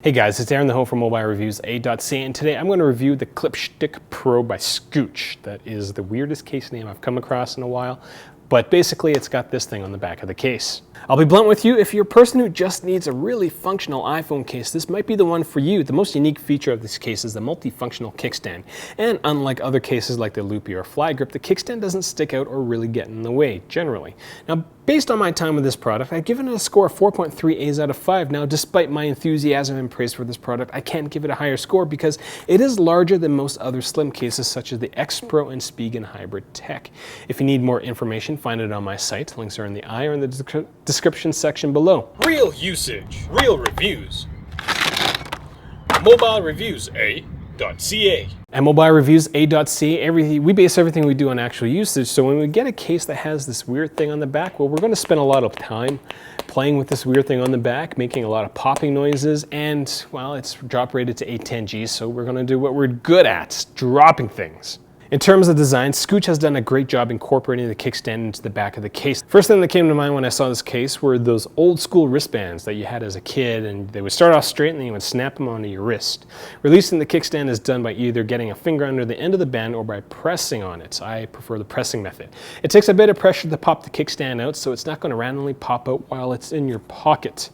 Hey guys, it's Aaron, the home for mobile reviews, A.ca, and today I'm going to review the Clipstic Pro by Scooch. That is the weirdest case name I've come across in a while, but basically it's got this thing on the back of the case. I'll be blunt with you, if you're a person who just needs a really functional iPhone case, this might be the one for you. The most unique feature of this case is the multifunctional kickstand, and unlike other cases like the Loopy or Fly Grip, the kickstand doesn't stick out or really get in the way, generally. Now, based on my time with this product, I've given it a score of 4.3 A's out of 5. Now, despite my enthusiasm and praise for this product, I can't give it a higher score because it is larger than most other slim cases such as the ExPro and Spigen hybrid tech. If you need more information, find it on my site. Links are in the eye or in the description section below. Real usage, real reviews. Mobile reviews, A.ca. At Mobile Reviews, A.ca, we base everything we do on actual usage. So when we get a case that has this weird thing on the back, well, we're going to spend a lot of time playing with this weird thing on the back, making a lot of popping noises, and, well, it's drop rated to 810G, so we're going to do what we're good at, dropping things. In terms of design, Scooch has done a great job incorporating the kickstand into the back of the case. First thing that came to mind when I saw this case were those old school wristbands that you had as a kid, and they would start off straight and then you would snap them onto your wrist. Releasing the kickstand is done by either getting a finger under the end of the band or by pressing on it. I prefer the pressing method. It takes a bit of pressure to pop the kickstand out, so it's not going to randomly pop out while it's in your pocket.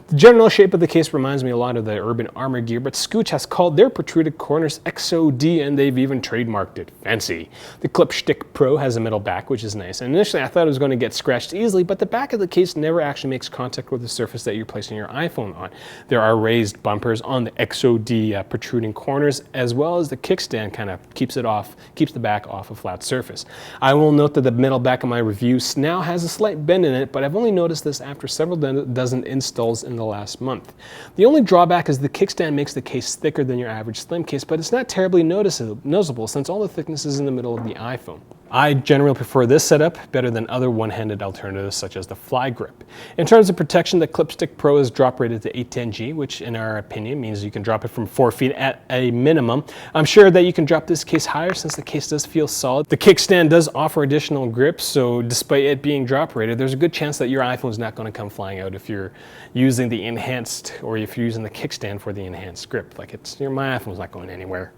The general shape of the case reminds me a lot of the Urban Armor gear, but Scooch has called their protruded corners XOD, and they've even trademarked it. Fancy. The Clipstic Pro has a metal back, which is nice, and initially I thought it was going to get scratched easily, but the back of the case never actually makes contact with the surface that you're placing your iPhone on. There are raised bumpers on the XOD protruding corners, as well as the kickstand kind of keeps the back off a flat surface. I will note that the metal back of my review now has a slight bend in it, but I've only noticed this after several dozen installs in the last month. The only drawback is the kickstand makes the case thicker than your average slim case, but it's not terribly noticeable since all the thickness is in the middle of the iPhone. I generally prefer this setup better than other one-handed alternatives such as the Fly Grip. In terms of protection, the Clipstic Pro is drop rated to 810G, which in our opinion means you can drop it from 4 feet at a minimum. I'm sure that you can drop this case higher since the case does feel solid. The kickstand does offer additional grip, so despite it being drop rated, there's a good chance that your iPhone is not going to come flying out if you're using the enhanced, or if you're using the kickstand for the enhanced grip. Like my iPhone's not going anywhere.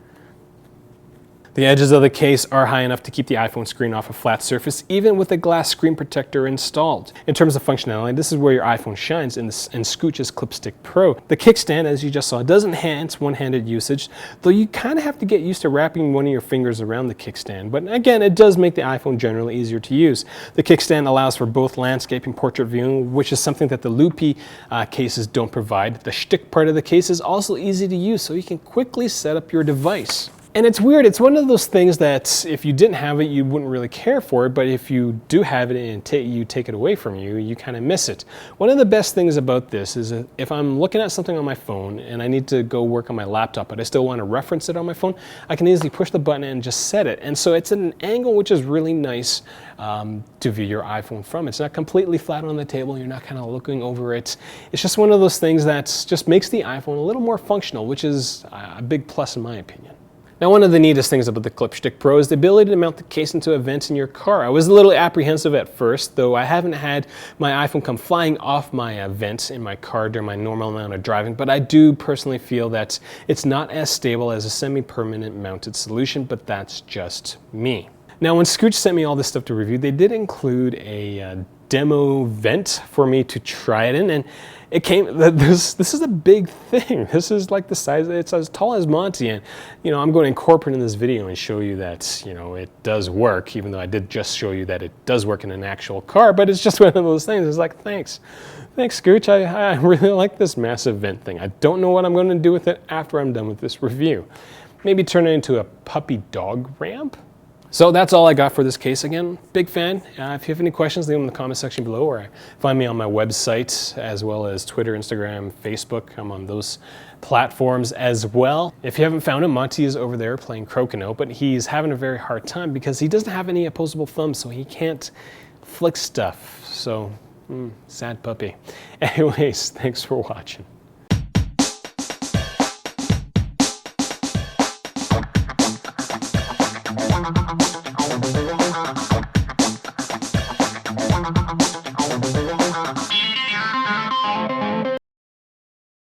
The edges of the case are high enough to keep the iPhone screen off a flat surface, even with a glass screen protector installed. In terms of functionality, this is where your iPhone shines in Scooch's Clipstic Pro. The kickstand, as you just saw, does enhance one-handed usage, though you kind of have to get used to wrapping one of your fingers around the kickstand. But again, it does make the iPhone generally easier to use. The kickstand allows for both landscape and portrait viewing, which is something that the Loopy cases don't provide. The shtick part of the case is also easy to use, so you can quickly set up your device. And it's weird, it's one of those things that if you didn't have it, you wouldn't really care for it, but if you do have it and you take it away from you, you kind of miss it. One of the best things about this is if I'm looking at something on my phone and I need to go work on my laptop, but I still want to reference it on my phone, I can easily push the button and just set it. And so it's at an angle which is really nice to view your iPhone from. It's not completely flat on the table, you're not kind of looking over it. It's just one of those things that just makes the iPhone a little more functional, which is a big plus in my opinion. Now, one of the neatest things about the Clipstic Pro is the ability to mount the case into a vent in your car. I was a little apprehensive at first, though I haven't had my iPhone come flying off my vent in my car during my normal amount of driving, but I do personally feel that it's not as stable as a semi-permanent mounted solution, but that's just me. Now, when Scooch sent me all this stuff to review, they did include a demo vent for me to try it in, and it came, this is a big thing. This is like the size, it's as tall as Monty, and I'm going to incorporate in this video and show you that it does work, even though I did just show you that it does work in an actual car, but it's just one of those things. It's like, thanks Scooch, I really like this massive vent thing. I don't know what I'm going to do with it after I'm done with this review. Maybe turn it into a puppy dog ramp? So that's all I got for this case. Again, big fan. If you have any questions, leave them in the comment section below, or find me on my website, as well as Twitter, Instagram, Facebook. I'm on those platforms as well. If you haven't found him, Monty is over there playing Crocono, but he's having a very hard time because he doesn't have any opposable thumbs, so he can't flick stuff. So, sad puppy. Anyways, thanks for watching.